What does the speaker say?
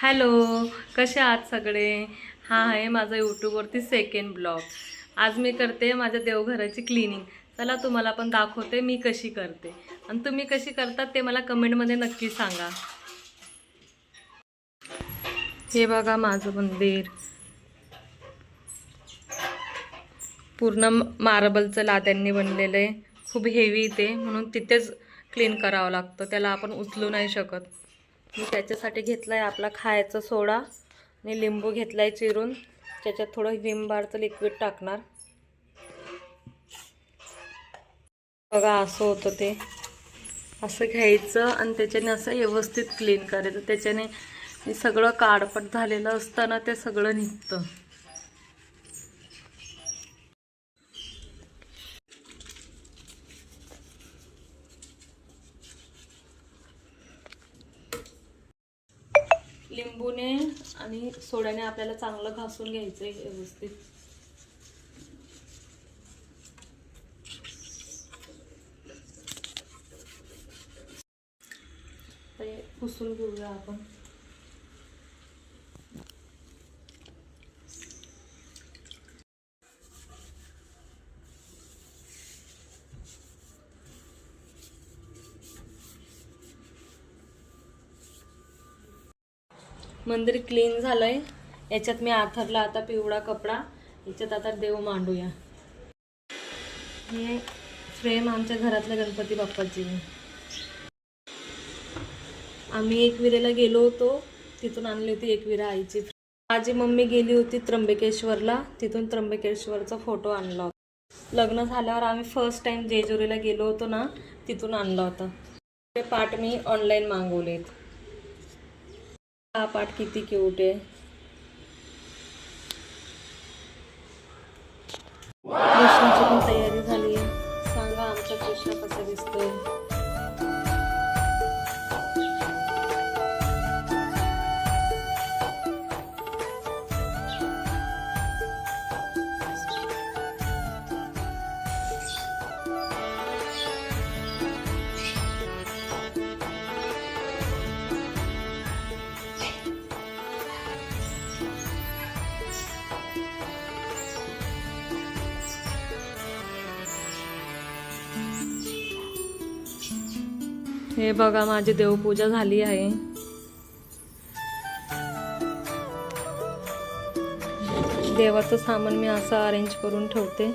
Hello, कसे आहात सगळे? हा आहे माझा यूट्यूबवरती सेकंड ब्लॉग. आज मी करते माझ्या देवघराची क्लिनिंग. चला तुम्हाला पण दाखवते मी कशी करते, आणि तुम्ही कशी करतात ते मला कमेंटमध्ये नक्की सांगा. हे बघा माझं मंदिर पूर्ण मार्बलचं लाद्यांनी बनलेलं आहे. खूप हेवी ते, म्हणून तिथेच क्लीन करावं लागतं, त्याला आपण उचलू नाही शकत. मी त्याच्यासाठी घेतला आहे आपला खायचा सोडा आणि लिंबू घेतला आहे चिरून. त्याच्यात थोडं विम बारचं लिक्विड टाकणार. बघा असं होतं ते, असं घ्यायचं आणि त्याच्याने असं व्यवस्थित क्लीन करायचं. त्याच्याने सगळं काळपट झालेलं असतं ना, ते सगळं निघतं. लिंबूने आणि सोड्याने आपल्याला चांगलं घासून घ्यायचं आहे व्यवस्थित. ते पुसून घेऊया आपण. मंदिर क्लीन झालंय. याच्यात मी आथरला आता पिवळा कपडा. याच्यात आता देव मांडूया. हे फ्रेम आमच्या घरातल्या गणपती बाप्पाची. आम्ही एकविरेला गेलो होतो, तिथून आणली होती एकविरा आईची. माझी मम्मी गेली होती त्र्यंबकेश्वरला, तिथून त्र्यंबकेश्वरचा फोटो आणला होता. लग्न झाल्यावर आम्ही फर्स्ट टाइम जेजुरीला गेलो होतो ना, तिथून आणला होता. ते पाट मी ऑनलाईन मागवलेत. हा पाट किती क्यूट आहे. कृष्णाची पण तयारी झाली. सांगा आमचा कृष्ण कसा दिसतोय. हे बघा माझी देवपूजा झाली आहे. देवाचं सामान मी असं अरेंज करून ठेवते.